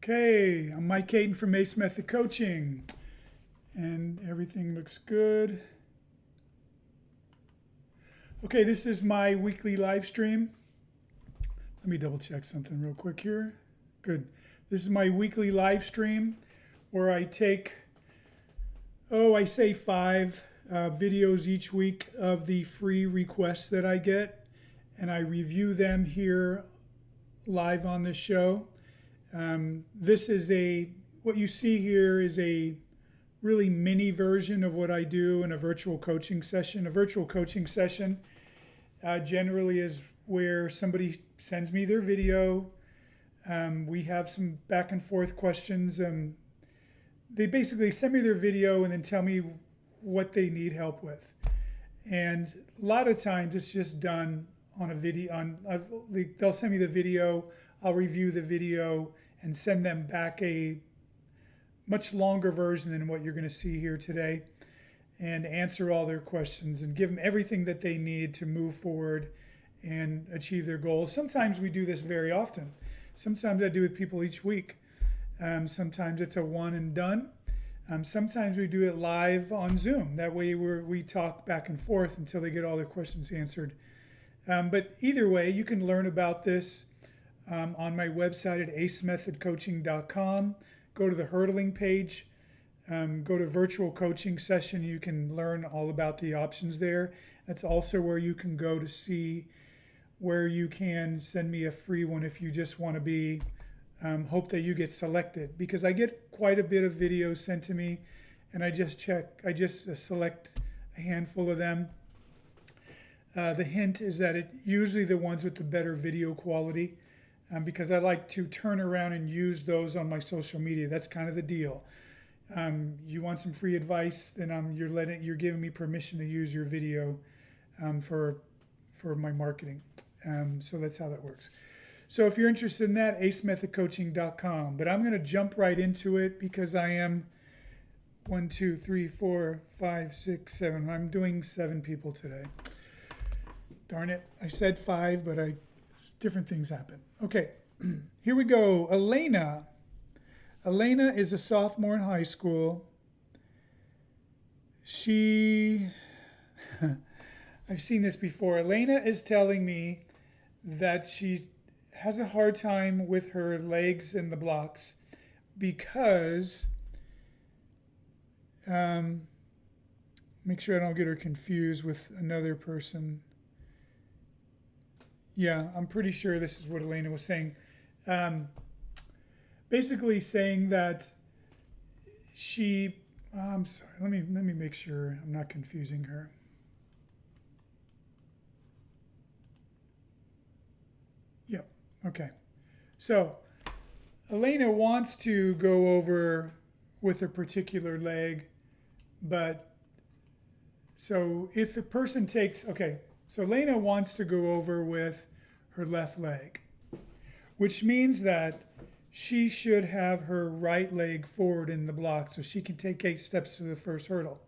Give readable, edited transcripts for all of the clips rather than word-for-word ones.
Okay, I'm Mike Caton from Ace Method Coaching, and everything looks good. Okay, this is my weekly live stream. Let me double check something real quick here. Good. This is my weekly live stream where I take, I say 5 videos each week of the free requests that I get, and I review them here live on the show. This is what you see here is a really mini version of what I do in a virtual coaching session. A virtual coaching session generally is where somebody sends me their video. We have some back and forth questions. They basically send me their video and then tell me what they need help with. And a lot of times it's just done on a video. They'll send me the video, I'll review the video and send them back a much longer version than what you're going to see here today, and answer all their questions and give them everything that they need to move forward and achieve their goals. Sometimes we do this very often. Sometimes I do with people each week. Sometimes it's a one and done. Sometimes we do it live on Zoom. That way we talk back and forth until they get all their questions answered. But either way, you can learn about this on my website at acemethodcoaching.com. Go to the hurdling page, go to virtual coaching session. You can learn all about the options there. That's also where you can go to see where you can send me a free one if you just want to be, hope that you get selected. Because I get quite a bit of videos sent to me, and I just select a handful of them. The hint is that it's usually the ones with the better video quality, because I like to turn around and use those on my social media. That's kind of the deal. You want some free advice, then you're giving me permission to use your video for my marketing. So that's how that works. So if you're interested in that, acemethodcoaching.com. But I'm going to jump right into it because I am 1, 2, 3, 4, 5, 6, 7. I'm doing 7 people today. Darn it. I said 5, but different things happen. Okay, here we go. Elena. Elena is a sophomore in high school. I've seen this before. Elena is telling me that she has a hard time with her legs and the blocks because, make sure I don't get her confused with another person. Yeah, I'm pretty sure this is what Elena was saying. Basically saying that I'm sorry, let me make sure I'm not confusing her. Yep, okay. So Elena wants to go over with a particular leg, but so if a person takes, so Elena wants to go over with her left leg, which means that she should have her right leg forward in the block so she can take 8 steps to the first hurdle.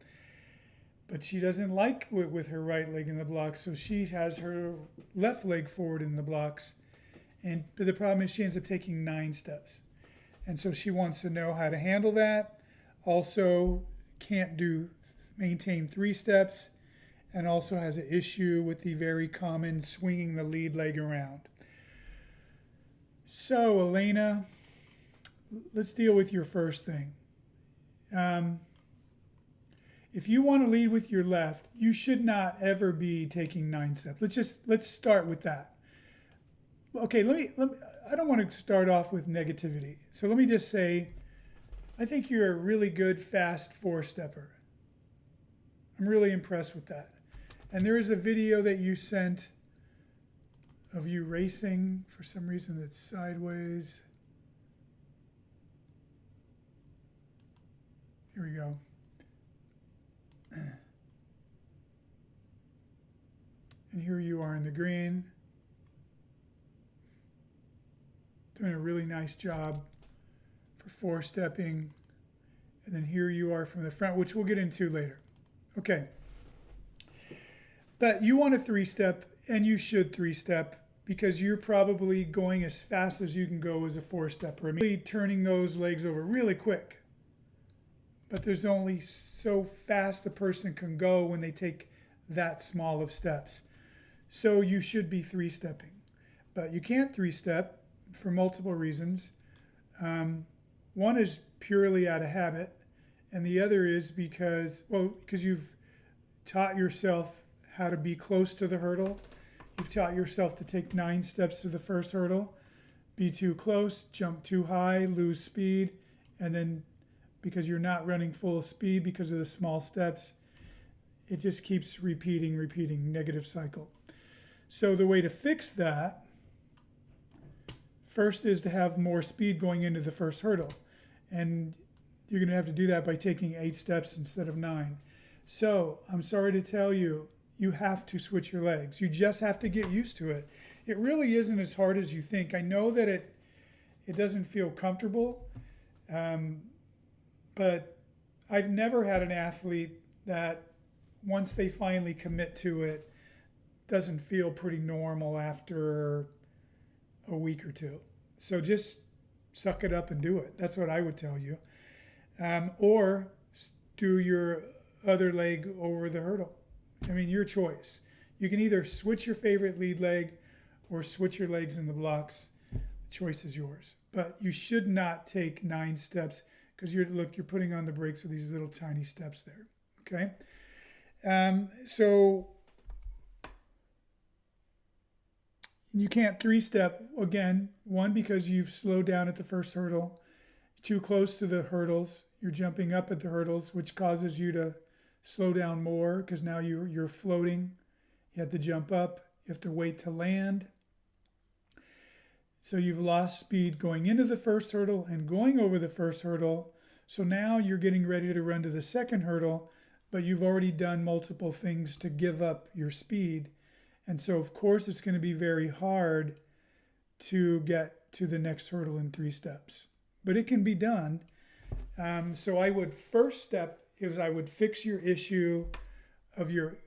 But she doesn't like it with her right leg in the block, so she has her left leg forward in the blocks. But the problem is she ends up taking 9 steps. And so she wants to know how to handle that. Also can't maintain 3 steps, and also has an issue with the very common swinging the lead leg around. So, Elena, let's deal with your first thing. If you want to lead with your left, you should not ever be taking 9 steps. Let's start with that. Okay, I don't want to start off with negativity. So let me just say, I think you're a really good fast 4-stepper. I'm really impressed with that. And there is a video that you sent of you racing. For some reason it's sideways. Here we go. And here you are in the green. Doing a really nice job for 4-stepping. And then here you are from the front, which we'll get into later. Okay. But you want a 3-step, and you should 3-step. because you're probably going as fast as you can go as a four-stepper. I mean, turning those legs over really quick. But there's only so fast a person can go when they take that small of steps. So you should be three-stepping. But you can't three-step for multiple reasons. One is purely out of habit, and the other is because you've taught yourself how to be close to the hurdle. You've taught yourself to take 9 steps to the first hurdle, be too close, jump too high, lose speed, and then because you're not running full speed because of the small steps, it just keeps repeating, negative cycle. So the way to fix that, first is to have more speed going into the first hurdle. And you're going to have to do that by taking 8 steps instead of 9. So I'm sorry to tell you, you have to switch your legs. You just have to get used to it. It really isn't as hard as you think. I know that it doesn't feel comfortable, but I've never had an athlete that once they finally commit to it doesn't feel pretty normal after a week or two. So just suck it up and do it. That's what I would tell you. Or do your other leg over the hurdle. I mean, your choice. You can either switch your favorite lead leg or switch your legs in the blocks. The choice is yours. But you should not take 9 steps because you're putting on the brakes with these little tiny steps there. Okay? So you can't 3-step, again, one, because you've slowed down at the first hurdle, too close to the hurdles, you're jumping up at the hurdles, which causes you to slow down more because now you're floating. You have to jump up, you have to wait to land. So you've lost speed going into the first hurdle and going over the first hurdle. So now you're getting ready to run to the second hurdle, but you've already done multiple things to give up your speed. And so, of course, it's going to be very hard to get to the next hurdle in 3 steps. But it can be done. So I would first step is I would fix your issue of your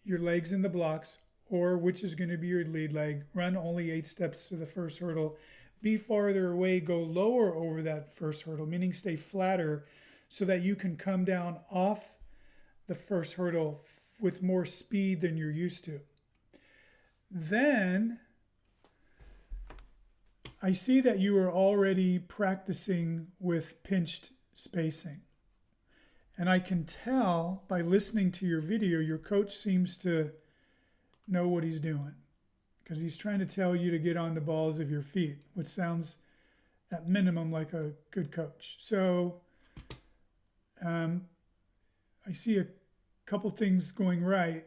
legs in the blocks, or which is going to be your lead leg. Run only 8 steps to the first hurdle. Be farther away, go lower over that first hurdle, meaning stay flatter so that you can come down off the first hurdle with more speed than you're used to. Then I see that you are already practicing with pinched spacing. And I can tell by listening to your video, your coach seems to know what he's doing because he's trying to tell you to get on the balls of your feet, which sounds at minimum like a good coach. So I see a couple things going right,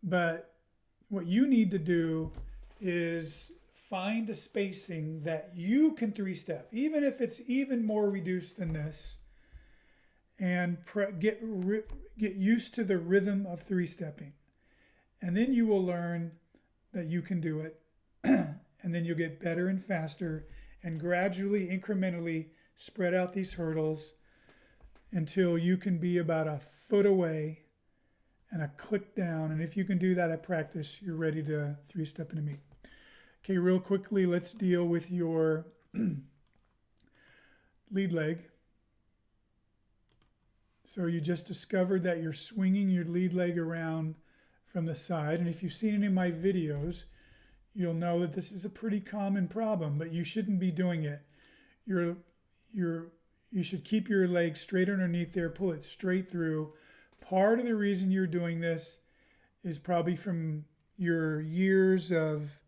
but what you need to do is find a spacing that you can 3-step, even if it's even more reduced than this, and get used to the rhythm of 3-stepping. And then you will learn that you can do it, and then you'll get better and faster and gradually, incrementally spread out these hurdles until you can be about a foot away and a click down. And if you can do that at practice, you're ready to 3-step into meet. Okay, real quickly, let's deal with your lead leg. So you just discovered that you're swinging your lead leg around from the side. And if you've seen it in my videos, you'll know that this is a pretty common problem, but you shouldn't be doing it. You should keep your leg straight underneath there, pull it straight through. Part of the reason you're doing this is probably from your years of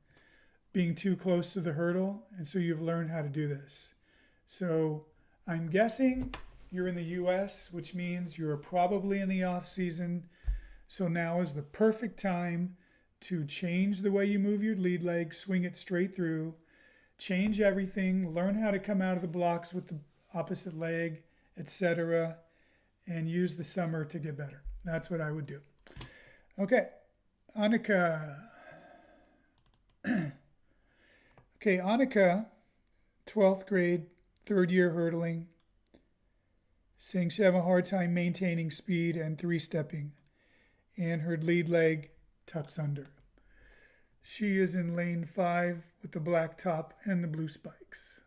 being too close to the hurdle, and so you've learned how to do this. So I'm guessing you're in the US, which means you're probably in the off season. So now is the perfect time to change the way you move your lead leg, swing it straight through, change everything, learn how to come out of the blocks with the opposite leg, etc., and use the summer to get better. That's what I would do. Okay, Anuka. Okay, Anuka, 12th grade, 3rd year hurdling, saying she have a hard time maintaining speed and 3-stepping, and her lead leg tucks under. She is in lane 5 with the black top and the blue spikes.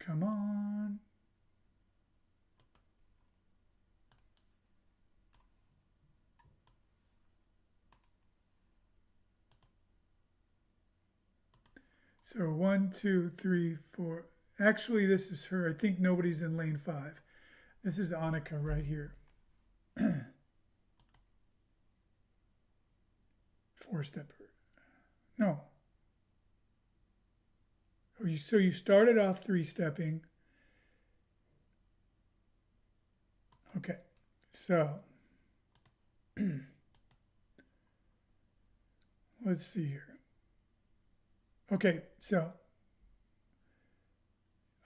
Come on. So 1, 2, 3, 4. Actually, this is her. I think nobody's in lane 5. This is Anuka right here. 4-stepper. No. So you started off 3-stepping. Okay. So let's see here. Okay, so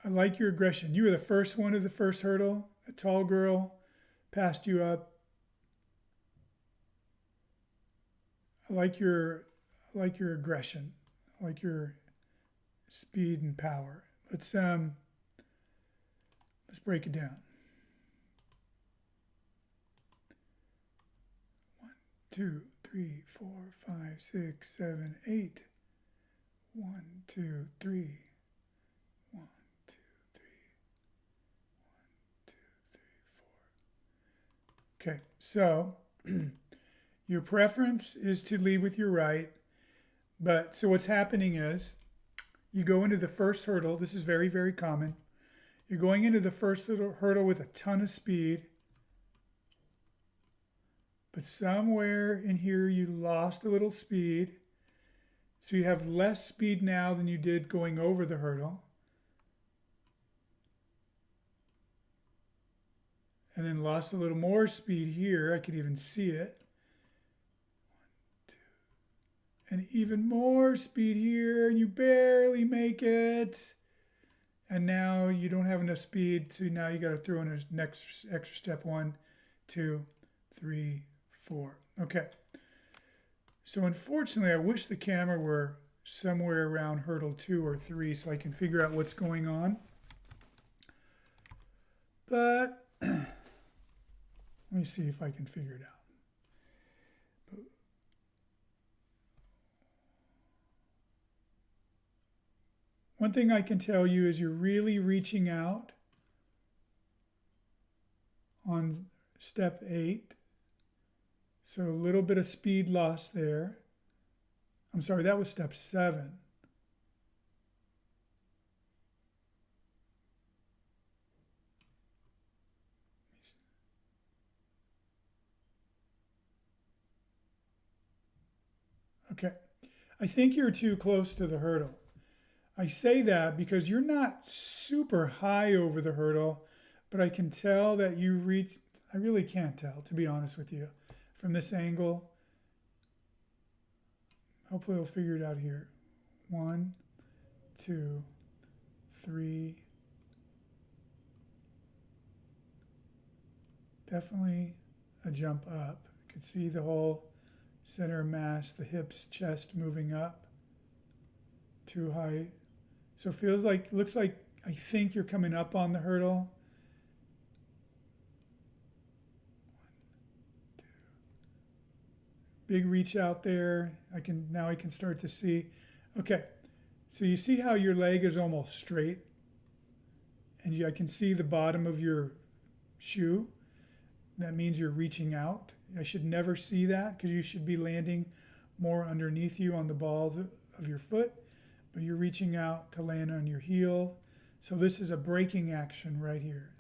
I like your aggression. You were the first one of the first hurdle. A tall girl passed you up. I like your aggression. I like your speed and power. Let's break it down. 1, 2, 3, 4, 5, 6, 7, 8. 1, 2, 3. 1, 2, 3. 1, 2, 3, 4. Okay, so your preference is to lead with your right, but so what's happening is you go into the first hurdle. This is very, very common. You're going into the first hurdle with a ton of speed, but somewhere in here you lost a little speed. So you have less speed now than you did going over the hurdle. And then lost a little more speed here. I could even see it. 1, 2. And even more speed here, and you barely make it. And now you don't have enough speed, so now you got to throw in a next extra step. 1, 2, 3, 4. Okay. So unfortunately, I wish the camera were somewhere around hurdle 2 or 3 so I can figure out what's going on. But let me see if I can figure it out. One thing I can tell you is you're really reaching out on step 8. So a little bit of speed loss there. I'm sorry, that was step 7. Okay, I think you're too close to the hurdle. I say that because you're not super high over the hurdle, but I can tell that you reach, I really can't tell, to be honest with you. From this angle, hopefully we'll figure it out here. 1, 2, 3. Definitely a jump up. You can see the whole center of mass, the hips, chest moving up. Too high. So it feels like, looks like, I think you're coming up on the hurdle. Big reach out there. Now I can start to see. Okay, so you see how your leg is almost straight, and I can see the bottom of your shoe. That means you're reaching out. I should never see that because you should be landing more underneath you on the balls of your foot, but you're reaching out to land on your heel. So this is a braking action right here.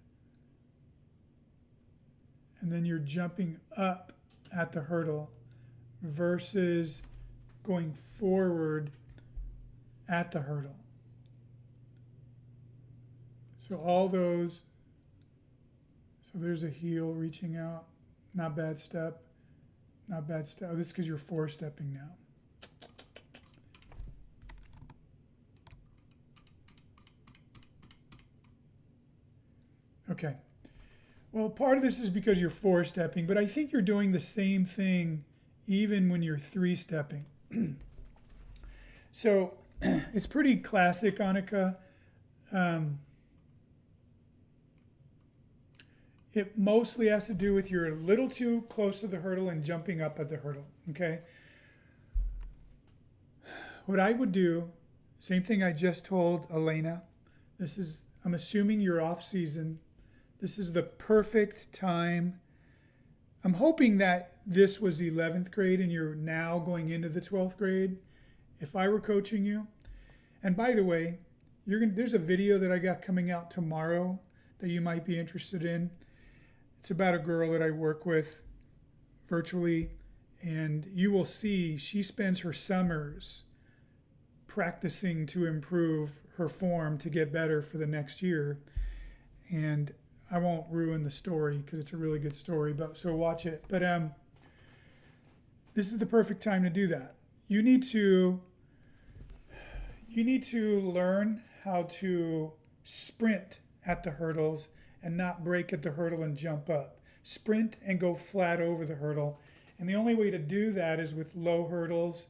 And then you're jumping up at the hurdle versus going forward at the hurdle. So all those, so there's a heel reaching out, not bad step, not bad step. Oh, this is because you're 4-stepping now. Okay. Well, part of this is because you're 4-stepping, but I think you're doing the same thing even when you're 3-stepping. So it's pretty classic, Anuka. It mostly has to do with you're a little too close to the hurdle and jumping up at the hurdle, okay? What I would do, same thing I just told Elena. I'm assuming you're off season. This is the perfect time. I'm hoping that this was 11th grade and you're now going into the 12th grade. If I were coaching you, and by the way, there's a video that I got coming out tomorrow that you might be interested in. It's about a girl that I work with virtually, and you will see she spends her summers practicing to improve her form to get better for the next year. And I won't ruin the story because it's a really good story, so watch it. But this is the perfect time to do that. You need to learn how to sprint at the hurdles and not break at the hurdle and jump up. Sprint and go flat over the hurdle. And the only way to do that is with low hurdles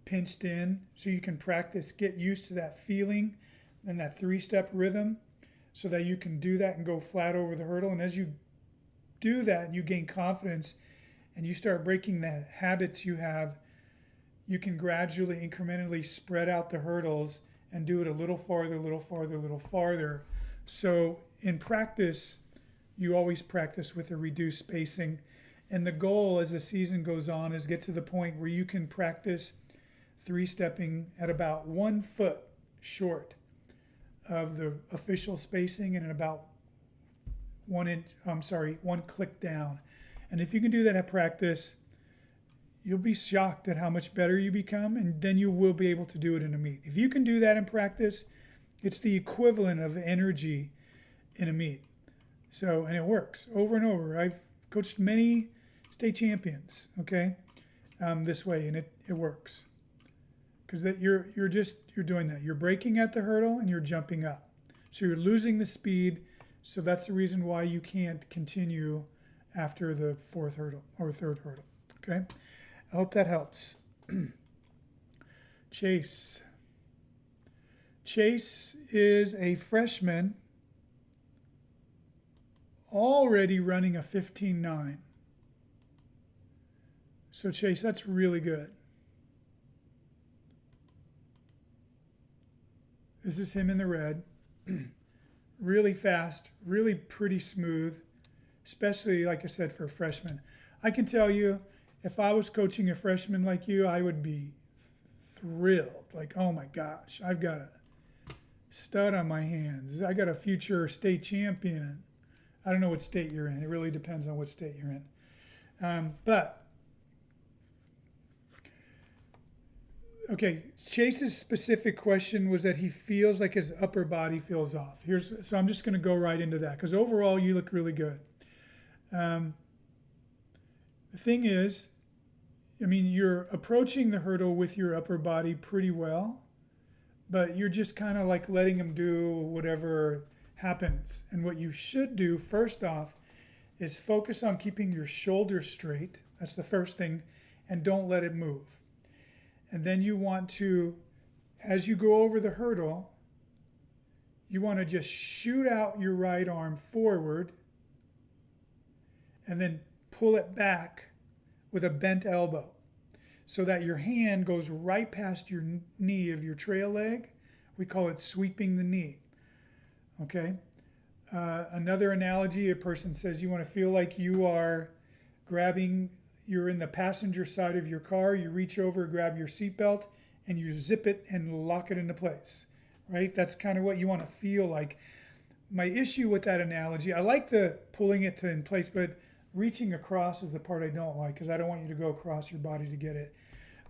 pinched in, so you can practice, get used to that feeling and that 3-step rhythm so that you can do that and go flat over the hurdle. And as you do that, you gain confidence and you start breaking the habits you have, you can gradually, incrementally spread out the hurdles and do it a little farther, a little farther, a little farther. So in practice, you always practice with a reduced spacing. And the goal as the season goes on is get to the point where you can practice 3-stepping at about 1 foot short of the official spacing and about 1 click down. And if you can do that at practice, you'll be shocked at how much better you become, and then you will be able to do it in a meet. If you can do that in practice, it's the equivalent of energy in a meet. So, and it works over and over. I've coached many state champions, okay, this way, and it works. Because that you're doing that. You're breaking at the hurdle and you're jumping up. So you're losing the speed. So that's the reason why you can't continue after the 4th hurdle or 3rd hurdle. Okay? I hope that helps. Chase. Chase is a freshman already running a 15.9. So Chase, that's really good. This is him in the red. Really fast, really pretty smooth, especially, like I said, for a freshman. I can tell you, if I was coaching a freshman like you, I would be thrilled. Like, oh my gosh, I've got a stud on my hands. I got a future state champion. I don't know what state you're in. It really depends on what state you're in. Okay, Chase's specific question was that he feels like his upper body feels off. So I'm just going to go right into that because overall you look really good. The thing is, I mean, you're approaching the hurdle with your upper body pretty well, but you're just kind of like letting him do whatever happens. And what you should do first off is focus on keeping your shoulders straight. That's the first thing, and don't let it move. And then you want to, as you go over the hurdle, you want to just shoot out your right arm forward and then pull it back with a bent elbow so that your hand goes right past your knee of your trail leg. We call it sweeping the knee. Okay? Another analogy, a person says you want to feel like you're in the passenger side of your car, you reach over, grab your seatbelt, and you zip it and lock it into place, right? That's kind of what you want to feel like. My issue with that analogy, I like the pulling it in place, but reaching across is the part I don't like because I don't want you to go across your body to get it.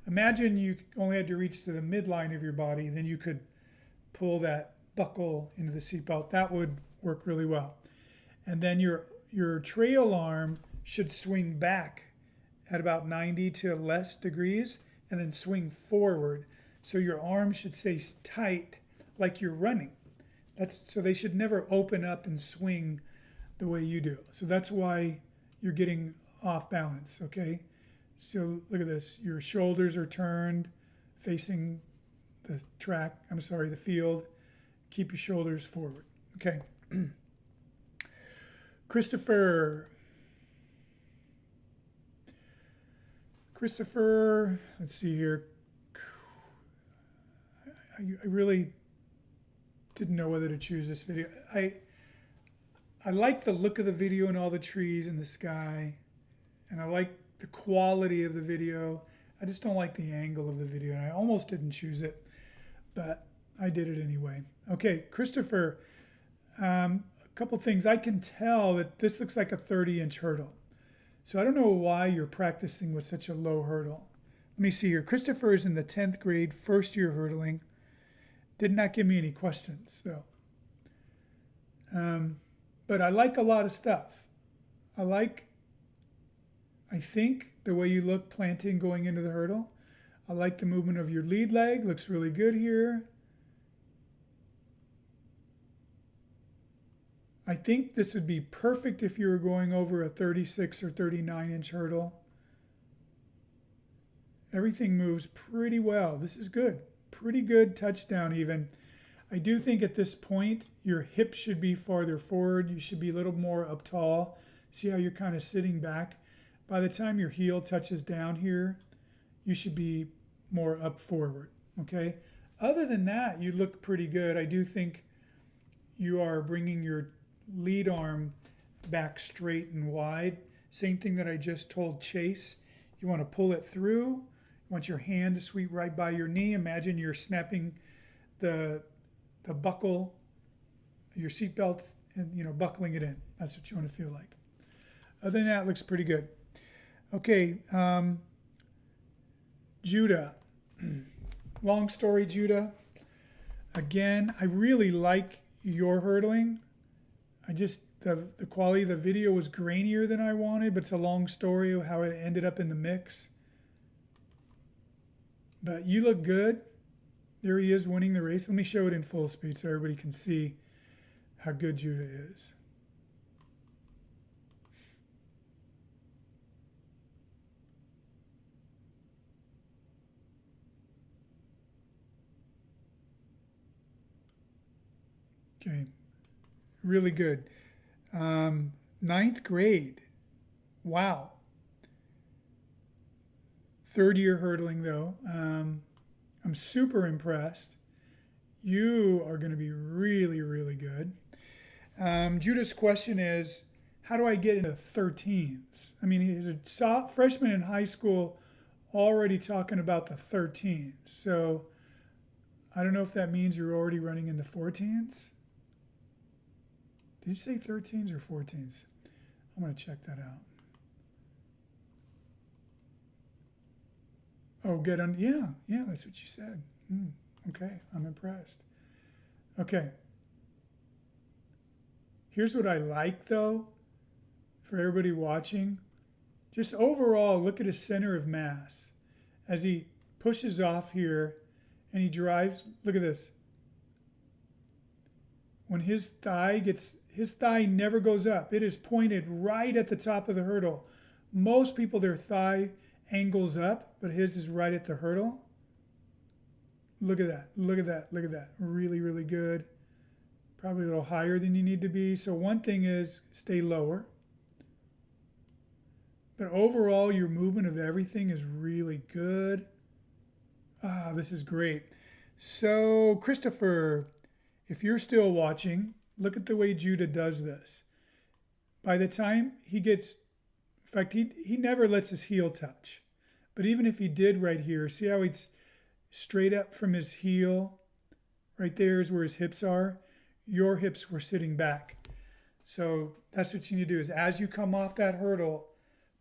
Imagine you only had to reach to the midline of your body, then you could pull that buckle into the seatbelt. That would work really well. And then your trail arm should swing back at about 90 to less degrees and then swing forward. So your arm should stay tight like you're running. So they should never open up and swing the way you do. So that's why you're getting off balance, okay? So look at this. Your shoulders are turned facing the field. Keep your shoulders forward, okay? Christopher. Let's see here. I really didn't know whether to choose this video. I like the look of the video and all the trees and the sky, and I like the quality of the video. I just don't like the angle of the video, and I almost didn't choose it, but I did it anyway. Okay, Christopher, a couple things. I can tell that this looks like a 30-inch hurdle. So I don't know why you're practicing with such a low hurdle. Let me see here. Christopher is in the 10th grade, first year hurdling. Did not give me any questions, though. But I like a lot of stuff. I think, the way you look planting going into the hurdle. I like the movement of your lead leg. Looks really good here. I think this would be perfect if you were going over a 36 or 39-inch hurdle. Everything moves pretty well. This is good. Pretty good touchdown even. I do think at this point, your hips should be farther forward. You should be a little more up tall. See how you're kind of sitting back? By the time your heel touches down here, you should be more up forward, okay? Other than that, you look pretty good. I do think you are bringing your lead arm back straight and wide. Same thing that I just told Chase. You want to pull it through. You want your hand to sweep right by your knee. Imagine you're snapping the buckle, your seatbelt, and buckling it in. That's what you want to feel like. Other than that, it looks pretty good. Okay, Judah. Long story, Judah. Again, I really like your hurdling. The quality of the video was grainier than I wanted, but it's a long story of how it ended up in the mix. But you look good. There he is winning the race. Let me show it in full speed so everybody can see how good Judah is. Okay, really good. 9th grade. Wow. 3rd year hurdling though. I'm super impressed. You are going to be really, really good. Judah's question is, how do I get into 13s? I mean, he's a freshman in high school already talking about the 13s. So I don't know if that means you're already running in the 14s. Did you say 13s or 14s? I'm going to check that out. Oh, get on. Yeah, that's what you said. Okay, I'm impressed. Okay. Here's what I like, though, for everybody watching. Just overall, look at his center of mass. As he pushes off here and he drives, look at this. When his thigh never goes up. It is pointed right at the top of the hurdle. Most people, their thigh angles up, but his is right at the hurdle. Look at that, look at that, look at that. Really, really good. Probably a little higher than you need to be. So one thing is stay lower. But overall, your movement of everything is really good. This is great. So Christopher, if you're still watching, look at the way Judah does this. By the time he gets, in fact, he never lets his heel touch. But even if he did right here, see how it's straight up from his heel? Right there is where his hips are. Your hips were sitting back. So that's what you need to do is as you come off that hurdle,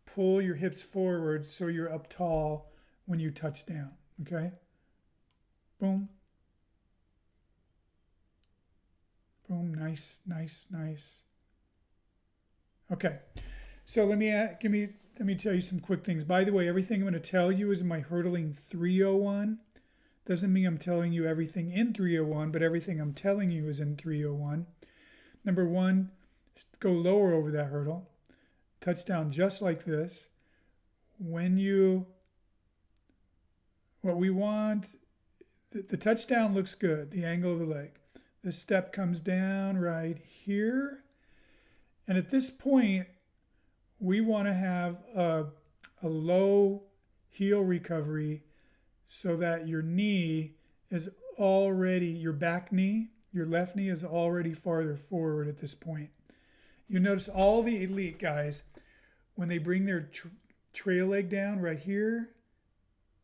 pull your hips forward so you're up tall when you touch down. Okay? Boom. Boom, nice, nice, nice. Okay, so let me tell you some quick things. By the way, everything I'm going to tell you is in my hurdling 301. Doesn't mean I'm telling you everything in 301, but everything I'm telling you is in 301. Number 1, go lower over that hurdle. Touchdown just like this. What we want, the touchdown looks good, the angle of the leg. The step comes down right here. And at this point, we want to have a low heel recovery so that your knee is already, your back knee, your left knee is already farther forward at this point. You notice all the elite guys, when they bring their trail leg down right here,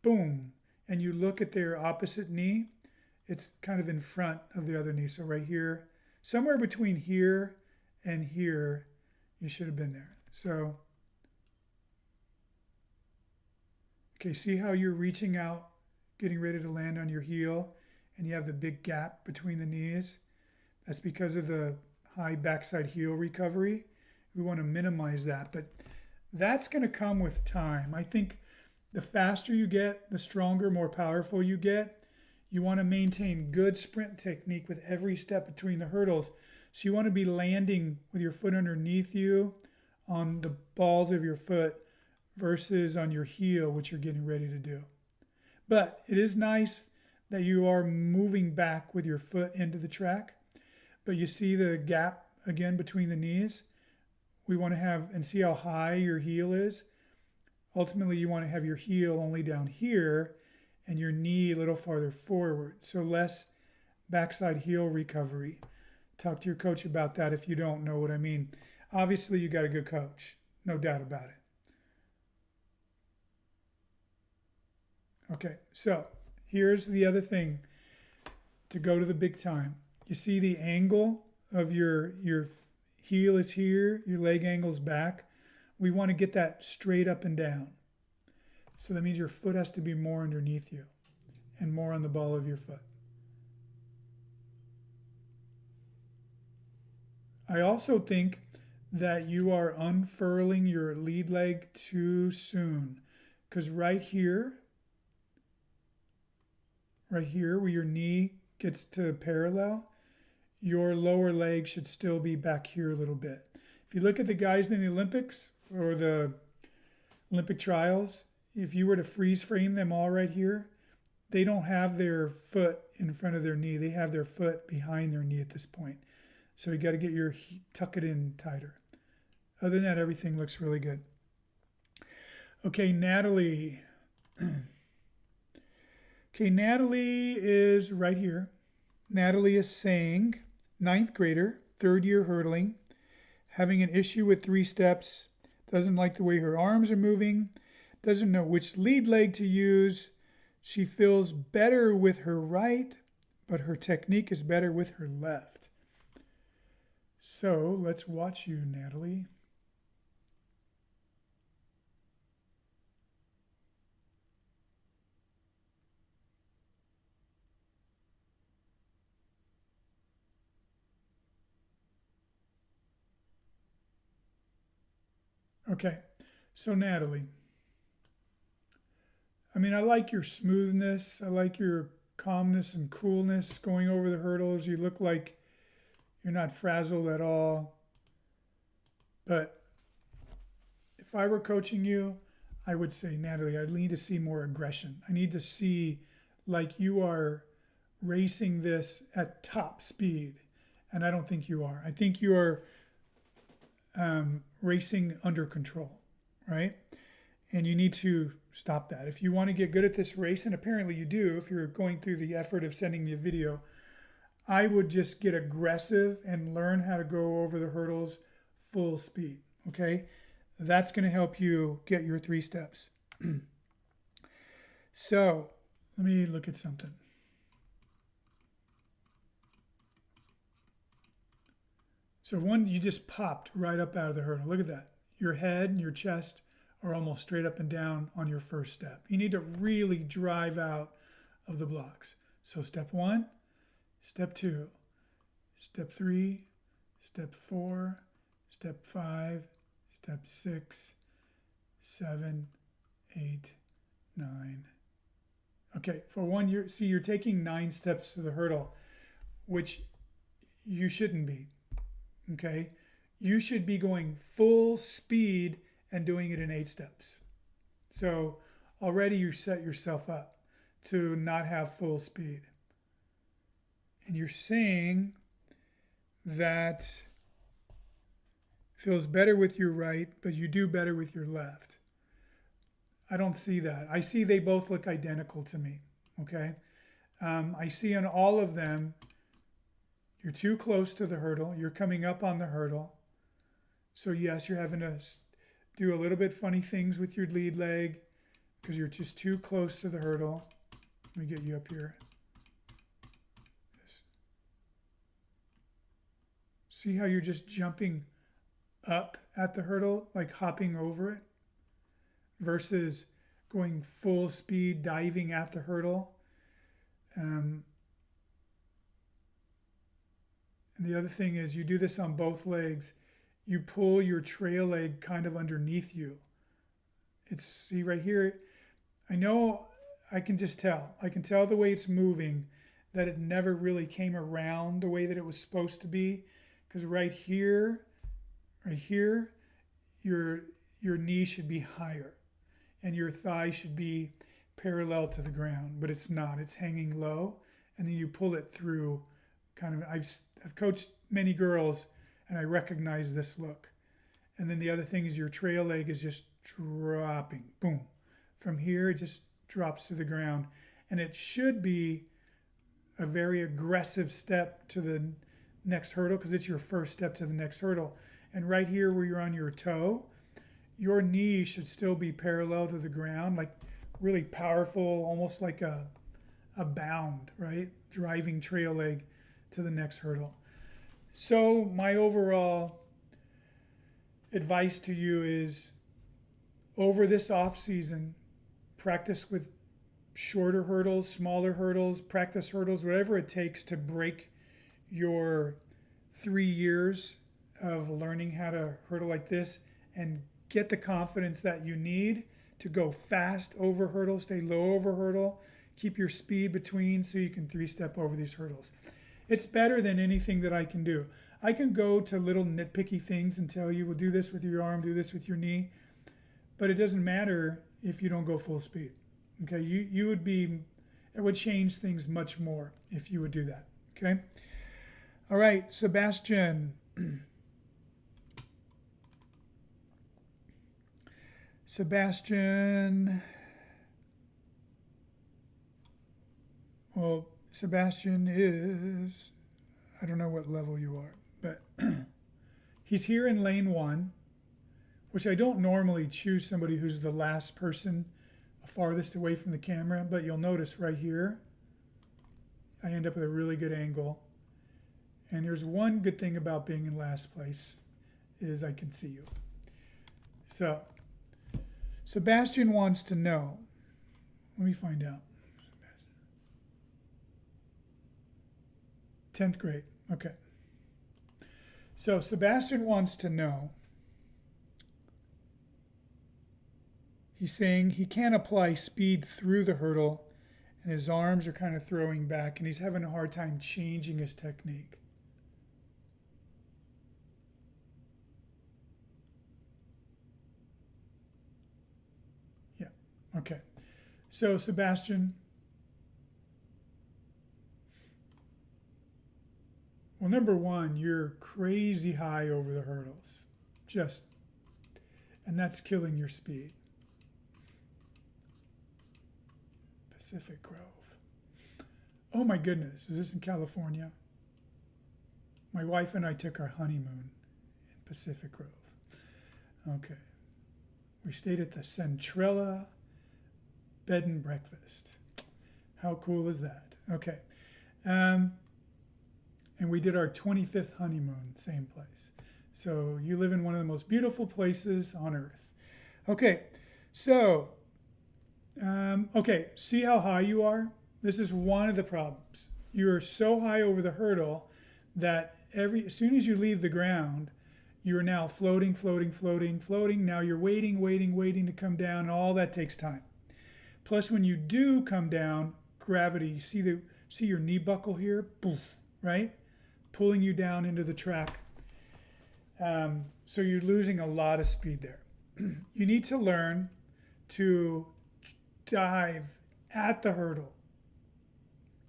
boom, and you look at their opposite knee, it's kind of in front of the other knee. So right here, somewhere between here and here, you should have been there. So, okay, see how you're reaching out, getting ready to land on your heel, and you have the big gap between the knees? That's because of the high backside heel recovery. We want to minimize that, but that's going to come with time. I think the faster you get, the stronger, more powerful you get. You want to maintain good sprint technique with every step between the hurdles. So you want to be landing with your foot underneath you on the balls of your foot versus on your heel, which you're getting ready to do. But it is nice that you are moving back with your foot into the track. But you see the gap again between the knees? We want to have, and see how high your heel is? Ultimately, you want to have your heel only down here and your knee a little farther forward. So less backside heel recovery. Talk to your coach about that if you don't know what I mean. Obviously, you got a good coach. No doubt about it. Okay, so here's the other thing to go to the big time. You see the angle of your heel is here, your leg angle's back. We want to get that straight up and down. So that means your foot has to be more underneath you and more on the ball of your foot. I also think that you are unfurling your lead leg too soon, because right here where your knee gets to parallel, your lower leg should still be back here a little bit. If you look at the guys in the Olympics or the Olympic trials, if you were to freeze frame them all right here, they don't have their foot in front of their knee. They have their foot behind their knee at this point. So you got to get tuck it in tighter. Other than that, everything looks really good. Okay, Natalie. Okay, Natalie is right here. Natalie is saying, 9th grader, 3rd year hurdling, having an issue with 3 steps, doesn't like the way her arms are moving, doesn't know which lead leg to use. She feels better with her right, but her technique is better with her left. So let's watch you, Natalie. Okay, so Natalie, I like your smoothness. I like your calmness and coolness going over the hurdles. You look like you're not frazzled at all. But if I were coaching you, I would say, Natalie, I need to see more aggression. I need to see like you are racing this at top speed. And I don't think you are. I think you are racing under control, right? And you need to stop that. If you want to get good at this race, and apparently you do, if you're going through the effort of sending me a video, I would just get aggressive and learn how to go over the hurdles full speed, okay? That's going to help you get your 3 steps. So let me look at something. So one, you just popped right up out of the hurdle. Look at that. Your head and your chest are almost straight up and down on your first step. You need to really drive out of the blocks. So step 1, step 2, step 3, step 4, step 5, step 6, 7, 8, 9. Okay, for one, you're taking 9 steps to the hurdle, which you shouldn't be. Okay, you should be going full speed and doing it in 8 steps. So already you set yourself up to not have full speed. And you're saying that feels better with your right, but you do better with your left. I don't see that. I see they both look identical to me, okay? I see on all of them, you're too close to the hurdle. You're coming up on the hurdle. So yes, you're having to do a little bit funny things with your lead leg because you're just too close to the hurdle. Let me get you up here. See how you're just jumping up at the hurdle, like hopping over it, versus going full speed, diving at the hurdle. And the other thing is you do this on both legs. You pull your trail leg kind of underneath you. See right here, I know I can just tell. I can tell the way it's moving that it never really came around the way that it was supposed to be. Because right here, your knee should be higher and your thigh should be parallel to the ground, but it's not. It's hanging low, and then you pull it through. Kind of, I've coached many girls, and I recognize this look. And then the other thing is your trail leg is just dropping, boom. From here, it just drops to the ground, and it should be a very aggressive step to the next hurdle because it's your first step to the next hurdle. And right here where you're on your toe, your knee should still be parallel to the ground, like really powerful, almost like a bound, right? Driving trail leg to the next hurdle. So my overall advice to you is over this off season, practice with shorter hurdles, smaller hurdles, practice hurdles, whatever it takes to break your 3 years of learning how to hurdle like this and get the confidence that you need to go fast over hurdle, stay low over hurdle, keep your speed between so you can 3-step over these hurdles. It's better than anything that I can do. I can go to little nitpicky things and tell you, well, do this with your arm, do this with your knee, but it doesn't matter if you don't go full speed. Okay, it would change things much more if you would do that. Okay. All right, Sebastian. Well, Sebastian is, I don't know what level you are, but he's here in lane 1, which I don't normally choose somebody who's the last person farthest away from the camera, but you'll notice right here, I end up with a really good angle. And there's one good thing about being in last place is I can see you. So, Sebastian wants to know. Let me find out. 10th grade. Okay. So, Sebastian wants to know. He's saying he can't apply speed through the hurdle, and his arms are kind of throwing back, and he's having a hard time changing his technique. Okay, so Sebastian, well, number one, you're crazy high over the hurdles, and that's killing your speed. Pacific Grove. Oh my goodness, is this in California? My wife and I took our honeymoon in Pacific Grove. Okay, we stayed at the Centrella Bed and Breakfast. How cool is that? Okay. And we did our 25th honeymoon, same place. So you live in one of the most beautiful places on earth. Okay. So, see how high you are? This is one of the problems. You're so high over the hurdle that as soon as you leave the ground, you're now floating. Now you're waiting to come down, and all that takes time. Plus, when you do come down, gravity, see your knee buckle here? Poof, right? Pulling you down into the track. So you're losing a lot of speed there. You need to learn to dive at the hurdle.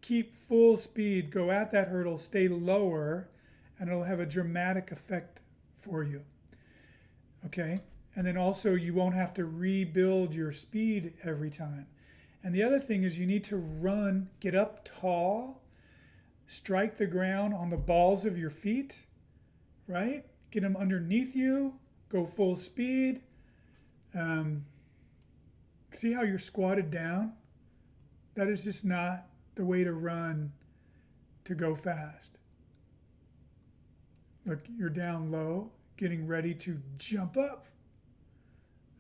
Keep full speed, go at that hurdle, stay lower, and it'll have a dramatic effect for you. okay? And then also you won't have to rebuild your speed every time. And the other thing is you need to run, get up tall, strike the ground on the balls of your feet, right? Get them underneath you, go full speed. See how you're squatted down? That is just not the way to run to go fast. Look, you're down low, getting ready to jump up.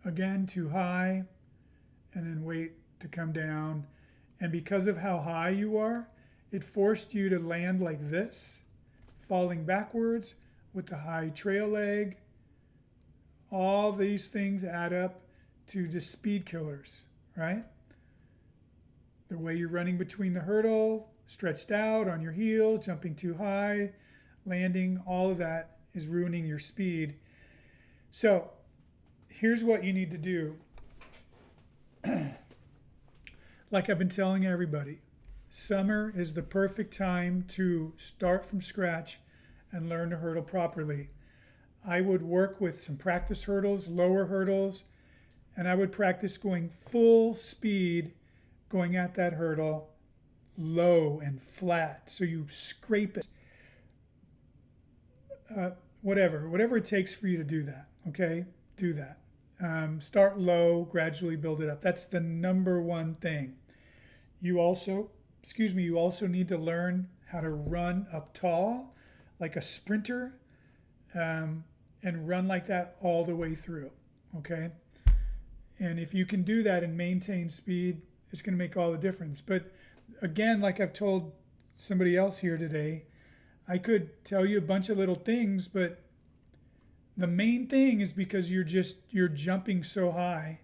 Again, too high, and then wait to come down. And because of how high you are, it forced you to land like this, falling backwards with the high trail leg. All these things add up to just speed killers, right? The way you're running between the hurdle, stretched out on your heel, jumping too high, landing, all of that is ruining your speed. So here's what you need to do. Like I've been telling everybody, summer is the perfect time to start from scratch and learn to hurdle properly. I would work with some practice hurdles, lower hurdles, and I would practice going full speed, going at that hurdle, low and flat. So you scrape it. Whatever it takes for you to do that, okay? Do that. Start low, gradually build it up. That's the number one thing. You also need to learn how to run up tall, like a sprinter, and run like that all the way through, okay? And if you can do that and maintain speed, it's going to make all the difference. But again, like I've told somebody else here today, I could tell you a bunch of little things, but the main thing is because you're jumping so high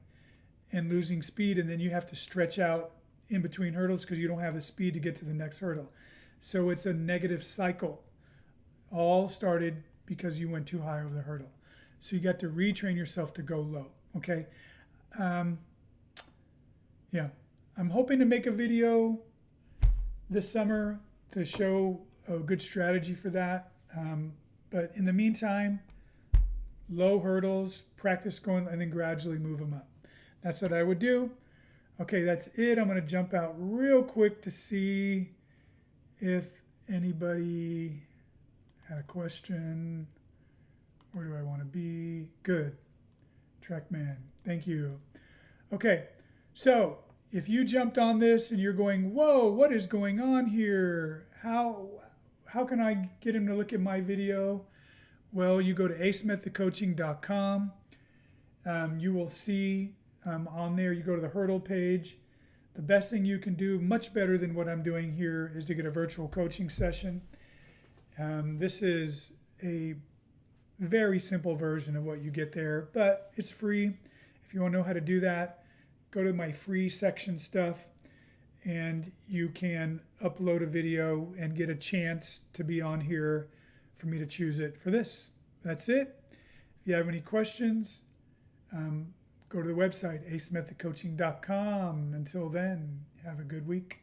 and losing speed, and then you have to stretch out in between hurdles because you don't have the speed to get to the next hurdle. So it's a negative cycle. All started because you went too high over the hurdle. So you got to retrain yourself to go low, okay? Yeah, I'm hoping to make a video this summer to show a good strategy for that. But in the meantime, low hurdles, practice going, and then gradually move them up. That's what I would do. Okay, that's it. I'm going to jump out real quick to see if anybody had a question. Where do I want to be? Good. Trackman, thank you. Okay, so if you jumped on this and you're going, whoa, what is going on here? How can I get him to look at my video? Well, you go to acemethodcoaching.com. You will see on there, you go to the hurdle page. The best thing you can do, much better than what I'm doing here, is to get a virtual coaching session. This is a very simple version of what you get there, but it's free. If you want to know how to do that, go to my free section stuff, and you can upload a video and get a chance to be on here for me to choose it for this. That's it. If you have any questions, go to the website, acemethodcoaching.com. Until then, have a good week.